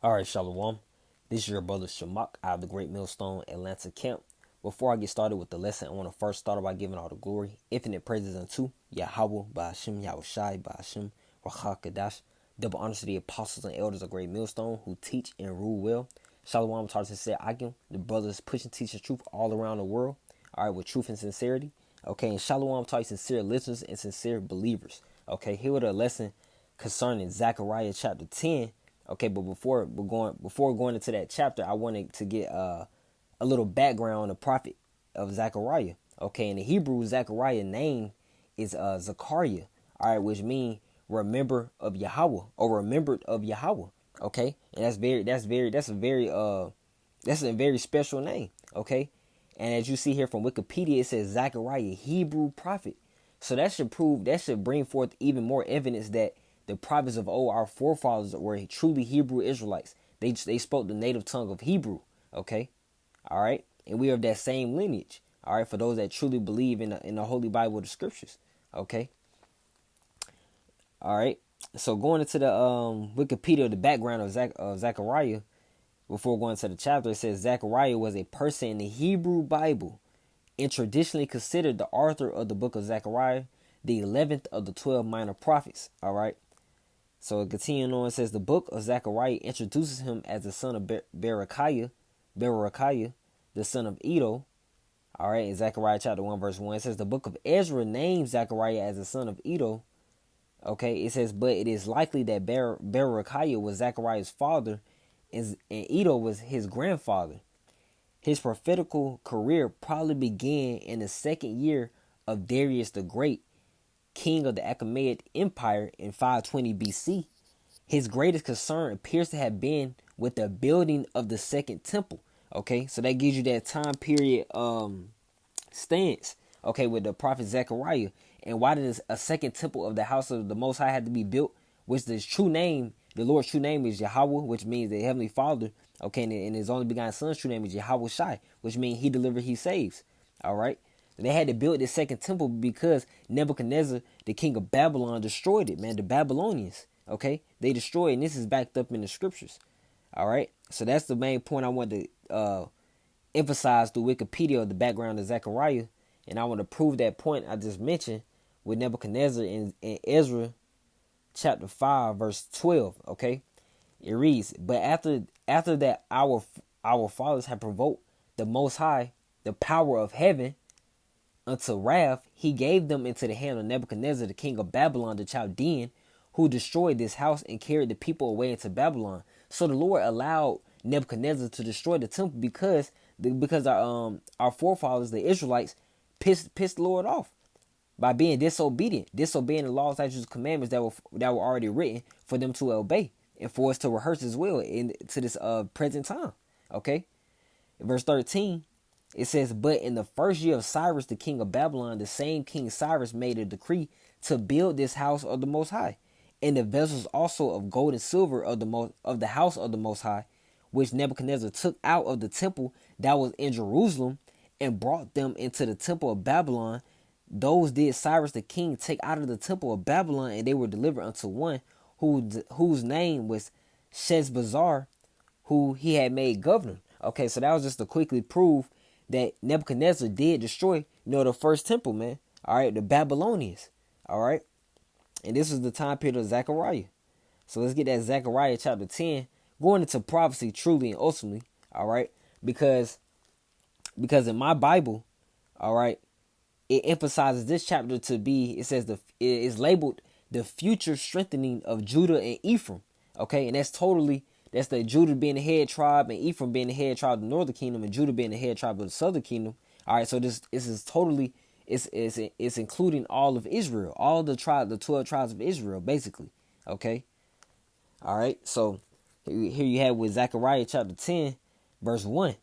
All right, Shalom. This is your brother Shamak out of the Great Millstone Atlanta camp. Before I get started with the lesson, I want to first start by giving all the glory, infinite praises unto Yahweh, Ba'ashem, Yahushai, Ba'ashem, Rachah Kadash. Double honors to the apostles and elders of Great Millstone who teach and rule well. Shalom, Tarsis said, Akim, the brothers pushing, teaching truth all around the world. All right, with truth and sincerity. Okay, and Shalom, to sincere listeners and sincere believers. Okay, here with a lesson concerning Zechariah chapter 10. Okay, but before going into that chapter, I wanted to get a little background on the prophet of Zechariah. Okay, in the Hebrew, Zechariah name is Zechariah. All right, which means remember of Yahweh or remembered of Yahweh. Okay, and that's a very special name. Okay, and as you see here from Wikipedia, it says Zechariah, Hebrew prophet. So that should bring forth even more evidence that the prophets of old, our forefathers, were truly Hebrew Israelites. They spoke the native tongue of Hebrew. Okay, all right, and we are of that same lineage. All right, for those that truly believe in the Holy Bible, the Scriptures. Okay, all right. So going into the Wikipedia, the background of Zechariah, before going to the chapter, it says Zechariah was a person in the Hebrew Bible and traditionally considered the author of the book of Zechariah, the 11th of the 12 minor prophets. All right. So continuing on, it says the book of Zechariah introduces him as the son of Berechiah, the son of Edo. All right, in Zechariah chapter 1, verse 1, it says the book of Ezra names Zechariah as the son of Edo. Okay, it says, but it is likely that Berechiah was Zechariah's father and Edo was his grandfather. His prophetical career probably began in the second year of Darius the Great, king of the Achaemenid Empire in 520 BC. His greatest concern appears to have been with the building of the second temple. Okay, so that gives you that time period stance. Okay, with the prophet Zechariah. And why did a second temple of the house of the Most High had to be built? Which the true name, the Lord's true name is Yahweh, which means the Heavenly Father. Okay, and his only begotten son's true name is Yahweh Shai, which means he delivers, he saves. All right. They had to build this second temple because Nebuchadnezzar, the king of Babylon, destroyed it, man. The Babylonians, okay? They destroyed it, and this is backed up in the scriptures. All right? So that's the main point I want to emphasize through Wikipedia of the background of Zechariah. And I want to prove that point I just mentioned with Nebuchadnezzar in Ezra chapter 5, verse 12, okay? It reads, but after that our fathers had provoked the Most High, the power of heaven, unto wrath, he gave them into the hand of Nebuchadnezzar, the king of Babylon, the Chaldean, who destroyed this house and carried the people away into Babylon. So the Lord allowed Nebuchadnezzar to destroy the temple because our forefathers, the Israelites, pissed the Lord off by being disobedient, disobeying the laws, statutes, commandments that were already written for them to obey and for us to rehearse as well to this present time. Okay, verse 13. It says, but in the first year of Cyrus, the king of Babylon, the same king Cyrus made a decree to build this house of the Most High, and the vessels also of gold and silver of the house of the Most High, which Nebuchadnezzar took out of the temple that was in Jerusalem, and brought them into the temple of Babylon. Those did Cyrus the king take out of the temple of Babylon, and they were delivered unto one whose name was Sheshbazzar, who he had made governor. Okay, so that was just to quickly prove that Nebuchadnezzar did destroy, the first temple, man. All right, the Babylonians. All right, and this is the time period of Zechariah. So let's get that Zechariah chapter 10 going into prophecy truly and ultimately. All right, because in my Bible, all right, it emphasizes this chapter to be. It says it is labeled the future strengthening of Judah and Ephraim. Okay, and that's the Judah being the head tribe and Ephraim being the head tribe of the northern kingdom and Judah being the head tribe of the southern kingdom. All right, so this is totally it's including all of Israel, all the 12 tribes of Israel, basically. Okay, all right. So here you have with Zechariah chapter 10, verse 1.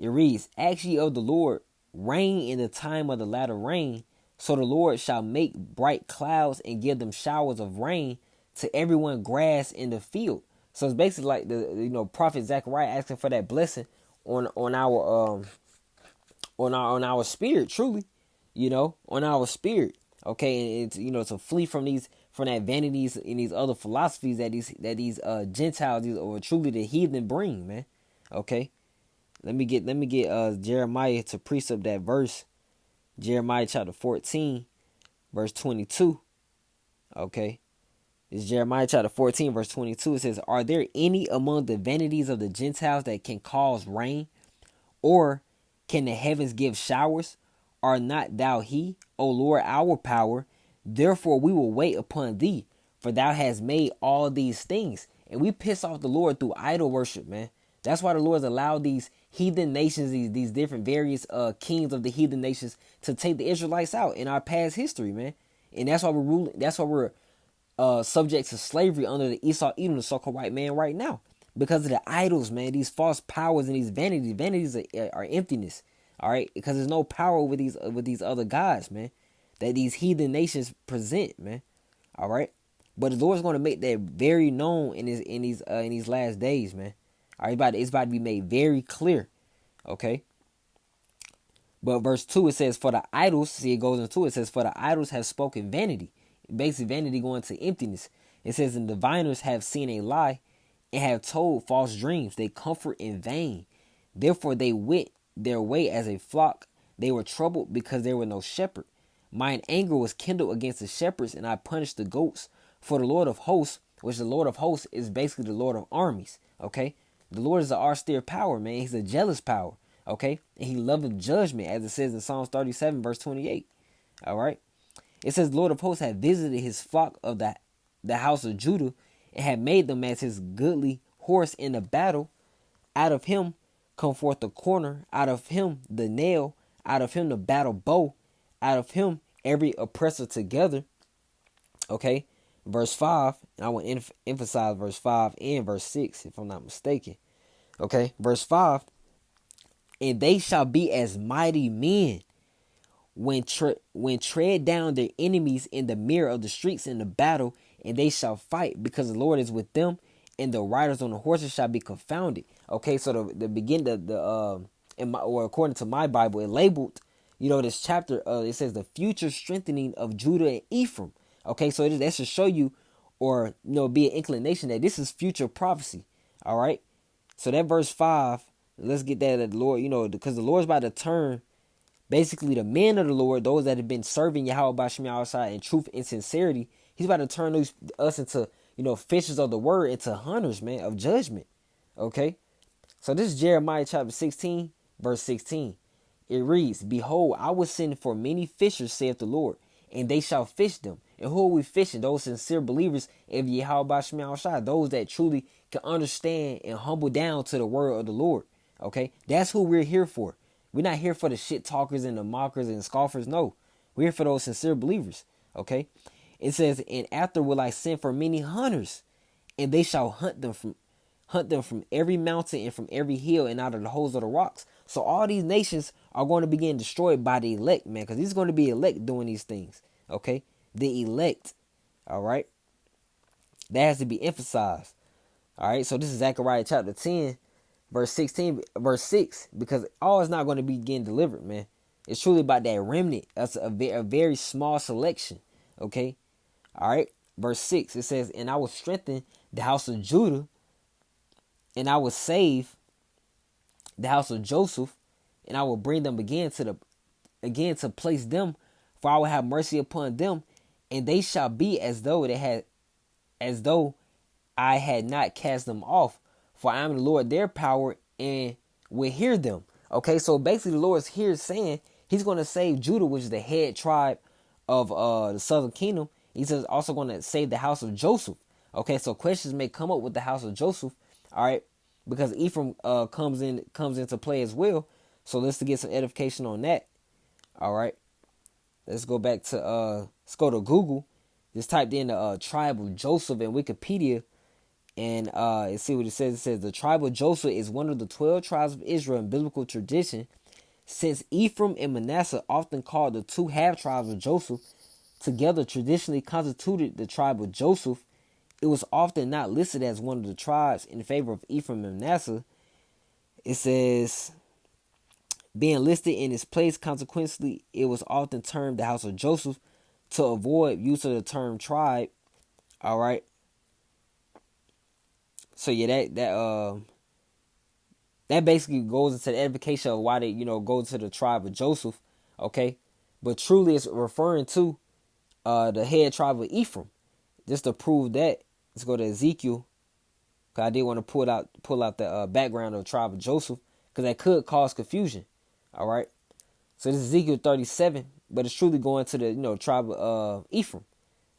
It reads, "Ask ye of the Lord rain in the time of the latter rain, so the Lord shall make bright clouds and give them showers of rain to everyone grass in the field." So it's basically like the prophet Zechariah asking for that blessing on our spirit, truly, on our spirit. Okay, and it's to flee from from that vanities and these other philosophies that these Gentiles, these, or truly the heathen, bring, man. Okay, let me get Jeremiah to precept that verse. Jeremiah chapter 14, verse 22. Okay, it's Jeremiah chapter 14, verse 22. It says, "Are there any among the vanities of the Gentiles that can cause rain, or can the heavens give showers? Are not thou he, O Lord, our power? Therefore we will wait upon thee, for thou hast made all these things." And we piss off the Lord through idol worship, man. That's why the Lord's allowed these heathen nations, these different various kings of the heathen nations, to take the Israelites out in our past history, man. And that's why we're ruling. That's why we're subject to slavery under the Esau Edom, the so-called white man, right now, because of the idols, man. These false powers and these vanities. Vanities are emptiness. All right, because there's no power with these other gods, man, that these heathen nations present, man. All right, but the Lord's going to make that very known in these last days, man. All right, it's about to be made very clear. Okay. But verse 2, it says, "For the idols," see, it goes into it, says, "For the idols have spoken vanity." Basically, vanity going to emptiness. It says, "And diviners have seen a lie and have told false dreams. They comfort in vain. Therefore they went their way as a flock. They were troubled because there was no shepherd. Mine anger was kindled against the shepherds, and I punished the goats. For the Lord of hosts," which the Lord of hosts is basically the Lord of armies. Okay, the Lord is an austere power, man. He's a jealous power. Okay, and he loveth judgment, as it says in Psalms 37, verse 28. All right, it says, "The Lord of hosts had visited his flock of the house of Judah, and had made them as his goodly horse in the battle. Out of him come forth the corner, out of him the nail, out of him the battle bow, out of him every oppressor together." Okay, verse 5, and I want to emphasize verse 5 and verse 6, if I'm not mistaken. Okay, verse 5, "And they shall be as mighty men when tread down their enemies in the mirror of the streets in the battle, and they shall fight, because the Lord is with them, and the riders on the horses shall be confounded." Okay, so the beginning of or according to my Bible, it labeled, this chapter. It says the future strengthening of Judah and Ephraim. Okay, so that should show you, or be an inclination that this is future prophecy. All right, so that verse 5. Let's get that at the Lord, because the Lord's about to turn basically the men of the Lord, those that have been serving Yahweh Bashim outside in truth and sincerity. He's about to turn us into, fishers of the word, into hunters, man, of judgment. Okay, so this is Jeremiah chapter 16, verse 16. It reads, "Behold, I will send for many fishers, saith the Lord, and they shall fish them." And who are we fishing? Those sincere believers of Yahweh Bashim outside, those that truly can understand and humble down to the word of the Lord. Okay, that's who we're here for. We're not here for the shit talkers and the mockers and scoffers. No, we're here for those sincere believers. Okay, it says, "And after will I send for many hunters, and they shall hunt them from every mountain and from every hill and out of the holes of the rocks." So all these nations are going to begin destroyed by the elect, man, because he's going to be elect doing these things. Okay, the elect. All right, that has to be emphasized. All right, so this is Zechariah chapter 10. Verse 16, verse 6, because all is not going to be getting delivered, man. It's truly about that remnant. That's a very small selection. Okay. All right. Verse 6, it says, "And I will strengthen the house of Judah, and I will save the house of Joseph, and I will bring them again to place them, for I will have mercy upon them, and they shall be as though I had not cast them off. For I am the Lord their power, and will hear them." Okay, so basically the Lord is here saying he's going to save Judah, which is the head tribe of the southern kingdom. He's also going to save the house of Joseph. Okay, so questions may come up with the house of Joseph. All right, because Ephraim comes into play as well. So let's get some edification on that. All right, let's go back to let's go to Google. Just typed in the tribe of Joseph in Wikipedia. And see what it says. It says the tribe of Joseph is one of the 12 tribes of Israel in biblical tradition. Since Ephraim and Manasseh, often called the two half tribes of Joseph, together traditionally constituted the tribe of Joseph, it was often not listed as one of the tribes in favor of Ephraim and Manasseh. It says, being listed in its place, consequently, it was often termed the house of Joseph to avoid use of the term tribe. All right. So yeah, that basically goes into the edification of why they, go to the tribe of Joseph. Okay. But truly it's referring to the head tribe of Ephraim. Just to prove that, let's go to Ezekiel. Cause I did want to pull out the background of the tribe of Joseph, because that could cause confusion. All right. So this is Ezekiel 37, but it's truly going to the tribe of Ephraim.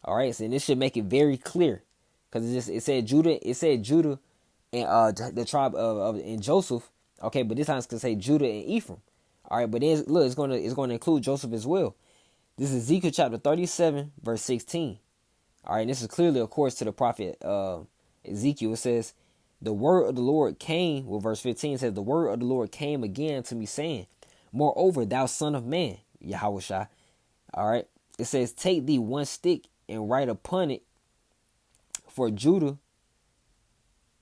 All right. So and this should make it very clear, because it said Judah. It said Judah and the tribe of in Joseph. Okay, but this time it's gonna say Judah and Ephraim. All right, but then look, it's gonna include Joseph as well. This is Ezekiel chapter 37, verse 16. All right, and this is clearly, of course, to the prophet Ezekiel. It says, the word of the Lord came, well, verse 15 says, the word of the Lord came again to me, saying, moreover, thou son of man, Yahushua. All right, it says, take thee one stick and write upon it for Judah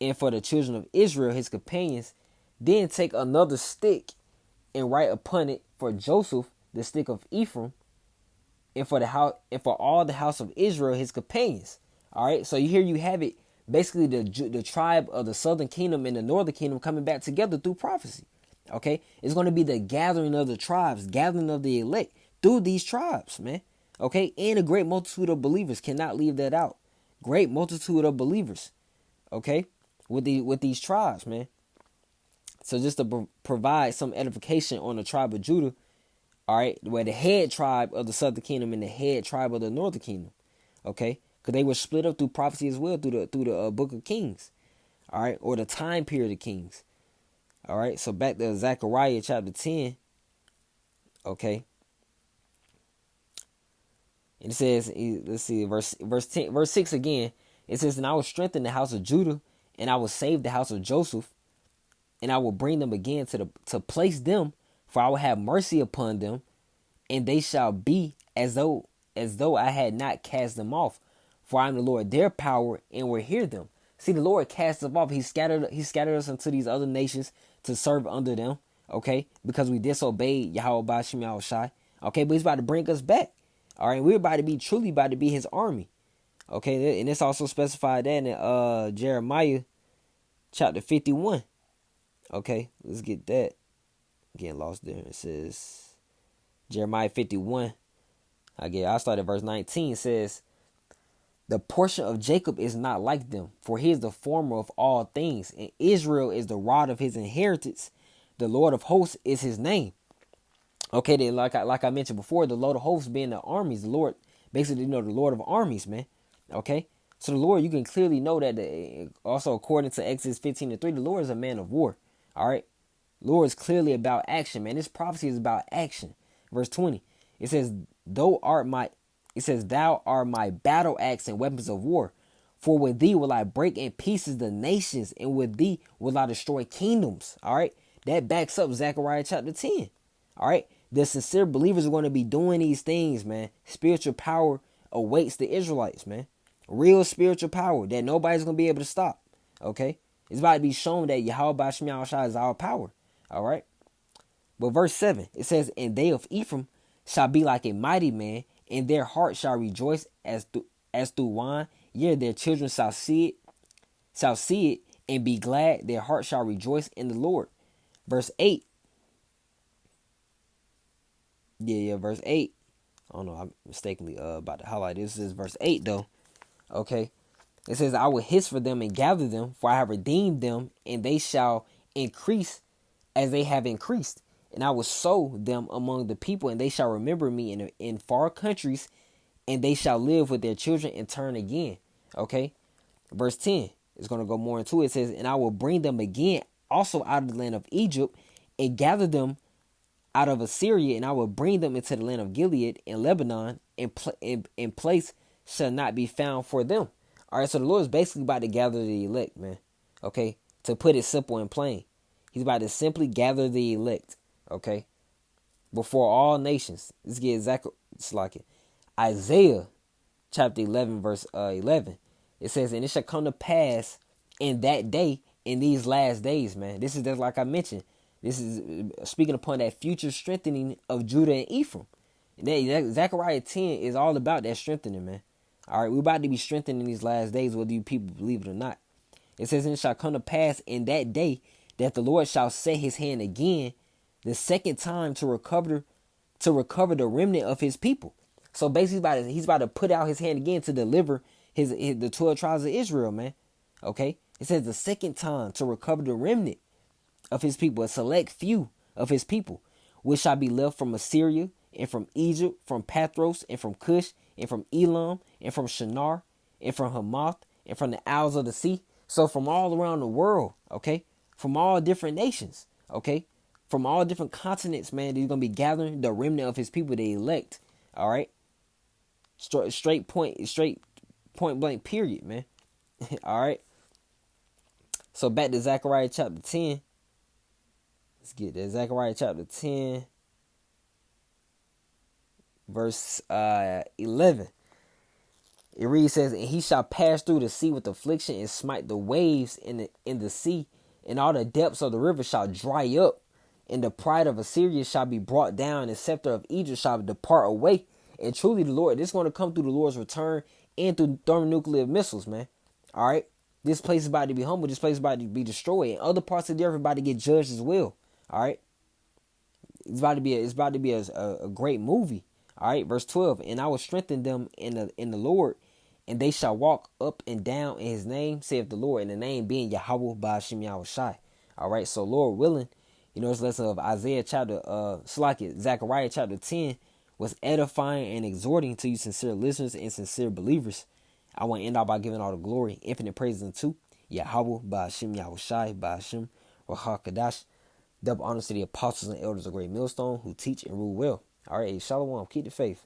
and for the children of Israel, his companions. Then take another stick and write upon it for Joseph, the stick of Ephraim, and for the house, and for all the house of Israel, his companions. All right, so here you have it. Basically, the tribe of the southern kingdom and the northern kingdom coming back together through prophecy. Okay, it's going to be the gathering of the tribes, gathering of the elect through these tribes, man. Okay, and a great multitude of believers, cannot leave that out. Great multitude of believers. Okay, with these tribes, man. So just to provide some edification on the tribe of Judah. All right, where the head tribe of the southern kingdom and the head tribe of the northern kingdom, okay, because they were split up through prophecy as well through the book of Kings, all right, or the time period of Kings, all right. So back to Zechariah chapter 10, okay, and it says, let's see, verse 6 again. It says, and I will strengthen the house of Judah, and I will save the house of Joseph, and I will bring them again to place them. For I will have mercy upon them, and they shall be as though I had not cast them off. For I am the Lord, their power, and will hear them. See, the Lord cast them off. He scattered us into these other nations to serve under them. Okay, because we disobeyed Yahweh Bashim Yahushai. Okay, but He's about to bring us back. All right, we're about to be truly about to be His army. Okay, and it's also specified that in Jeremiah chapter 51. Okay, let's get that. Getting lost there. It says Jeremiah 51. I start at verse 19. It says, the portion of Jacob is not like them, for he is the former of all things, and Israel is the rod of his inheritance. The Lord of hosts is his name. Okay, then like I mentioned before, the Lord of hosts being the armies, the Lord, basically, the Lord of armies, man. Okay, so the Lord, you can clearly know that also according to Exodus 15:3, the Lord is a man of war. All right. Lord is clearly about action, man. This prophecy is about action. Verse 20. It says, thou art my battle axe and weapons of war. For with thee will I break in pieces the nations, and with thee will I destroy kingdoms. All right. That backs up Zechariah chapter 10. All right. The sincere believers are going to be doing these things, man. Spiritual power awaits the Israelites, man. Real spiritual power that nobody's going to be able to stop. Okay. It's about to be shown that Yahweh Bashim Yahushua is our power. All right. But verse 7, it says, and they of Ephraim shall be like a mighty man, and their heart shall rejoice as through wine. Yea, their children shall see it and be glad. Their heart shall rejoice in the Lord. Verse 8. Verse 8. I don't know, I'm mistakenly about to highlight this. This is verse 8 though. Okay. It says, I will hiss for them and gather them, for I have redeemed them, and they shall increase as they have increased. And I will sow them among the people, and they shall remember me in far countries, and they shall live with their children and turn again. Okay. Verse 10 is going to go more into it. It says, and I will bring them again also out of the land of Egypt, and gather them out of Assyria, and I will bring them into the land of Gilead and Lebanon, and place shall not be found for them. All right, so the Lord is basically about to gather the elect, man. Okay, to put it simple and plain. He's about to simply gather the elect, okay, before all nations. Let's get exactly, it's like it. Isaiah chapter 11, verse 11. It says, and it shall come to pass in that day, in these last days, man. This is just like I mentioned. This is speaking upon that future strengthening of Judah and Ephraim. Zechariah 10 is all about that strengthening, man. All right, we're about to be strengthened in these last days, whether you people believe it or not. It says, and it shall come to pass in that day that the Lord shall set his hand again the second time to recover the remnant of his people. So basically, he's about to put out his hand again to deliver the 12 tribes of Israel, man. Okay? It says the second time to recover the remnant of his people, a select few of his people, which shall be left from Assyria and from Egypt, from Pathros and from Cush and from Elam and from Shinar and from Hamath and from the isles of the sea. So from all around the world, okay? From all different nations, okay? From all different continents, man, he's going to be gathering the remnant of his people, the elect, all right? Straight point blank period, man. All right. So back to Zechariah chapter 10. Let's get there. Zechariah chapter 10, verse 11. It reads, says, and he shall pass through the sea with affliction and smite the waves in the sea, and all the depths of the river shall dry up, and the pride of Assyria shall be brought down, and the scepter of Egypt shall depart away. And truly the Lord, this is going to come through the Lord's return and through thermonuclear missiles, man. All right. This place is about to be humbled. This place is about to be destroyed. And other parts of the earth are about to get judged as well. All right. It's about to be a great movie. All right. Verse 12. And I will strengthen them in the Lord, and they shall walk up and down in his name, saith the Lord, and the name being Yahweh Ba'ashem Yahushai. All right. So Lord willing, this lesson of Zechariah chapter 10 was edifying and exhorting to you sincere listeners and sincere believers. I want to end out by giving all the glory, infinite praises unto Yahweh, Ba'ashem Yahushai, Ba'ashem Ruach HaKodesh. Double honors to the apostles and elders of Great Millstone who teach and rule well. All right, shalom, keep the faith.